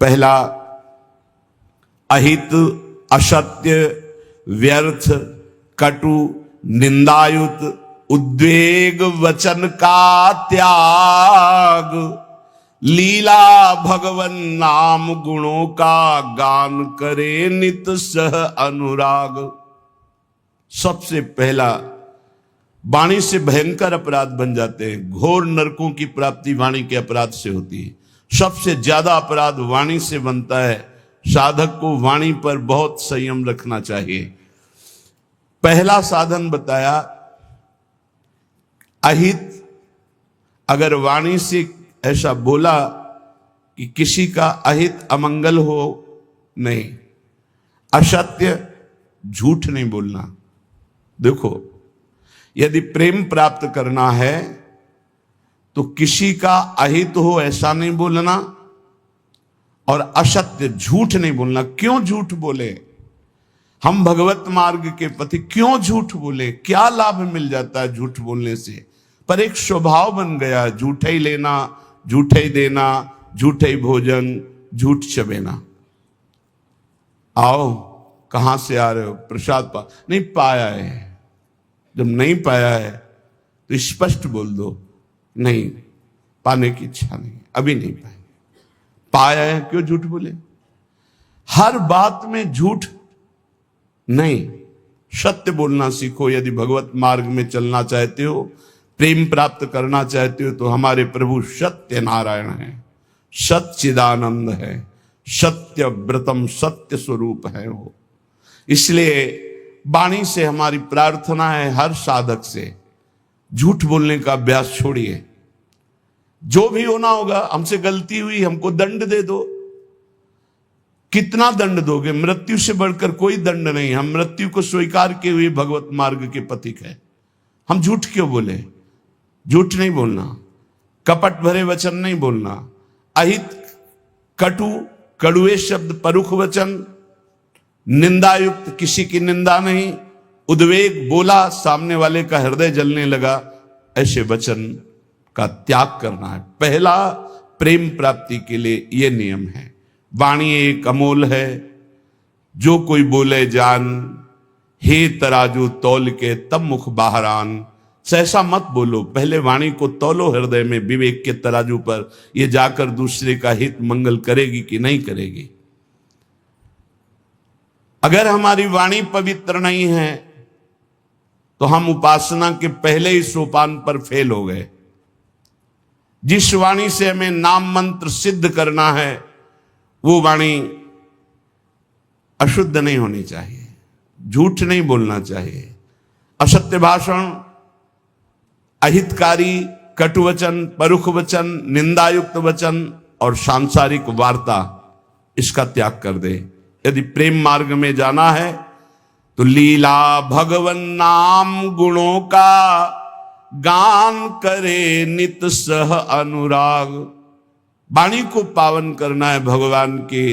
पहला, अहित, असत्य, व्यर्थ, कटु, निंदायुत, उद्वेग वचन का त्याग, लीला भगवन नाम गुणों का गान करे नित सह अनुराग। सबसे पहला, वाणी से भयंकर अपराध बन जाते हैं। घोर नरकों की प्राप्ति वाणी के अपराध से होती है। सबसे ज्यादा अपराध वाणी से बनता है। साधक को वाणी पर बहुत संयम रखना चाहिए। पहला साधन बताया अहित। अगर वाणी से ऐसा बोला कि किसी का अहित अमंगल हो, नहीं। असत्य, झूठ नहीं बोलना। देखो, यदि प्रेम प्राप्त करना है तो किसी का अहित हो ऐसा नहीं बोलना, और असत्य, झूठ नहीं बोलना। क्यों झूठ बोले? हम भगवत मार्ग के पति क्यों झूठ बोले? क्या लाभ मिल जाता है झूठ बोलने से? पर एक स्वभाव बन गया, झूठे ही लेना, झूठे ही देना, झूठे ही भोजन, झूठ चबेना। आओ, कहां से आ रहे हो? प्रसाद नहीं पाया है। जब नहीं पाया है तो स्पष्ट बोल दो, नहीं, पाने की इच्छा नहीं, अभी नहीं पाएंगे। पाया है, क्यों झूठ बोले? हर बात में झूठ नहीं, सत्य बोलना सीखो। यदि भगवत मार्ग में चलना चाहते हो, प्रेम प्राप्त करना चाहते हो, तो हमारे प्रभु सत्य नारायण है, सच्चिदानंद है, सत्य व्रतम, सत्य स्वरूप है वो। इसलिए वाणी से हमारी प्रार्थना है, हर साधक से झूठ बोलने का अभ्यास छोड़िए। जो भी होना होगा, हमसे गलती हुई, हमको दंड दे दो। कितना दंड दोगे? मृत्यु से बढ़कर कोई दंड नहीं। हम मृत्यु को स्वीकार किए हुए भगवत मार्ग के पथिक है। हम झूठ क्यों बोले? झूठ नहीं बोलना, कपट भरे वचन नहीं बोलना, अहित, कटु, कड़ुए शब्द, परुख वचन, निंदायुक्त, किसी की निंदा नहीं, उद्वेग, बोला सामने वाले का हृदय जलने लगा, ऐसे वचन का त्याग करना है। पहला, प्रेम प्राप्ति के लिए यह नियम है। वाणी एक अमोल है, जो कोई बोले जान, हे तराजू तौल के तब मुख बाहरान। सहसा मत बोलो, पहले वाणी को तौलो हृदय में, विवेक के तराजू पर। यह जाकर दूसरे का हित मंगल करेगी कि नहीं करेगी। अगर हमारी वाणी पवित्र नहीं है तो हम उपासना के पहले ही सोपान पर फेल हो गए। जिस वाणी से हमें नाम मंत्र सिद्ध करना है, वो वाणी अशुद्ध नहीं होनी चाहिए, झूठ नहीं बोलना चाहिए, असत्य भाषण, अहितकारी, कटुवचन, परुख वचन, निंदायुक्त वचन और सांसारिक वार्ता, इसका त्याग कर दे। यदि प्रेम मार्ग में जाना है तो लीला भगवन नाम गुणों का गान करे नित सह अनुराग। वाणी को पावन करना है, भगवान के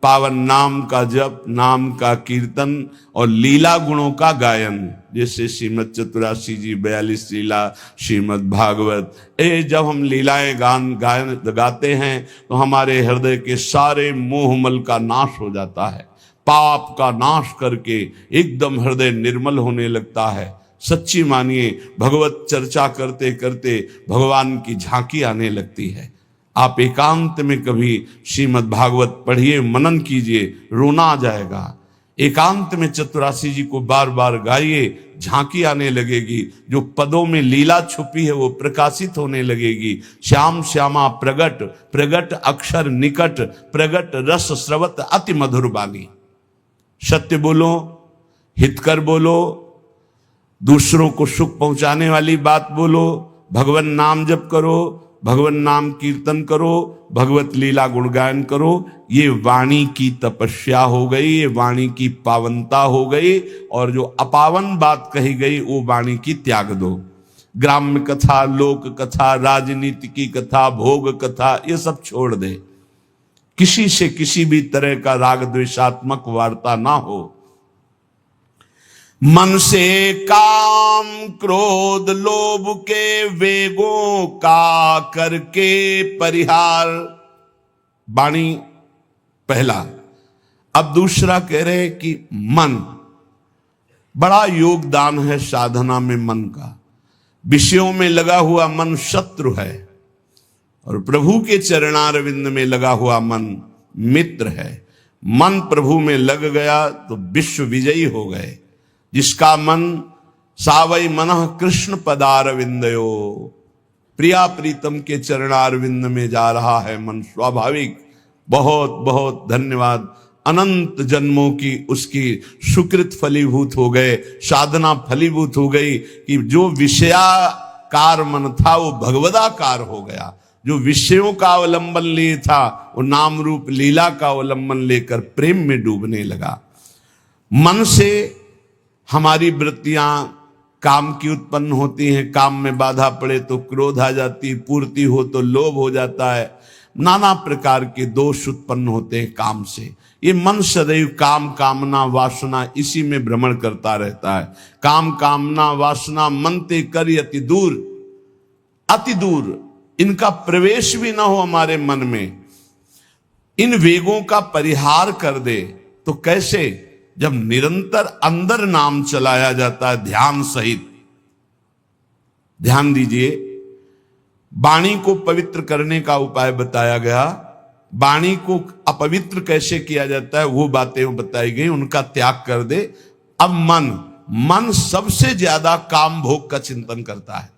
पावन नाम का जप, नाम का कीर्तन और लीला गुणों का गायन। जैसे श्रीमद चतुरासी जी 42 लीला, श्रीमद भागवत, जब हम लीलाएं गायन गाते हैं तो हमारे हृदय के सारे मोहमल का नाश हो जाता है। पाप का नाश करके एकदम हृदय निर्मल होने लगता है। सच्ची मानिए, भगवत चर्चा करते करते भगवान की झांकी आने लगती है। आप एकांत में कभी श्रीमद् भागवत पढ़िए, मनन कीजिए, रोना आ जाएगा। एकांत में चतुरासी जी को बार बार गाइए, झांकी आने लगेगी। जो पदों में लीला छुपी है वो प्रकाशित होने लगेगी। श्याम श्यामा प्रगट, प्रगट अक्षर निकट, प्रगट रस स्रवत अति मधुर बानी। सत्य बोलो, हितकर बोलो, दूसरों को सुख पहुंचाने वाली बात बोलो, भगवान नाम जप करो, भगवान नाम कीर्तन करो, भगवत लीला गुणगान करो। ये वाणी की तपस्या हो गई, ये वाणी की पावनता हो गई। और जो अपावन बात कही गई वो वाणी की त्याग दो। ग्राम्य कथा, लोक कथा, राजनीति की कथा, भोग कथा, ये सब छोड़ दे। किसी से किसी भी तरह का राग द्वेषात्मक वार्ता ना हो। मन से काम क्रोध लोभ के वेगों का करके परिहार। वाणी पहला। अब दूसरा कह रहे हैं कि मन, बड़ा योगदान है साधना में मन का। विषयों में लगा हुआ मन शत्रु है और प्रभु के चरणारविंद में लगा हुआ मन मित्र है। मन प्रभु में लग गया तो विश्व विजयी हो गए। जिसका मन सावई मनः कृष्ण पदारविंदयो, प्रिया प्रीतम के चरणारविंद में जा रहा है मन स्वाभाविक। बहुत बहुत धन्यवाद। अनंत जन्मों की उसकी सुकृत फलीभूत हो गए, साधना फलीभूत हो गई कि जो विषयाकार मन था वो भगवदाकार हो गया। जो विषयों का अवलंबन लिए था वो नाम रूप लीला का अवलंबन लेकर प्रेम में डूबने लगा। मन से हमारी वृत्तियां काम की उत्पन्न होती हैं। काम में बाधा पड़े तो क्रोध आ जाती, पूर्ति हो तो लोभ हो जाता है। नाना प्रकार के दोष उत्पन्न होते हैं काम से। ये मन सदैव काम कामना वासना इसी में भ्रमण करता रहता है। काम कामना वासना मन ते कर अति दूर, अति दूर इनका प्रवेश भी ना हो हमारे मन में। इन वेगों का परिहार कर दे तो कैसे? जब निरंतर अंदर नाम चलाया जाता है ध्यान सहित। ध्यान दीजिए, वाणी को पवित्र करने का उपाय बताया गया। वाणी को अपवित्र कैसे किया जाता है वो बातें बताई गई, उनका त्याग कर दे। अब मन सबसे ज्यादा काम भोग का चिंतन करता है।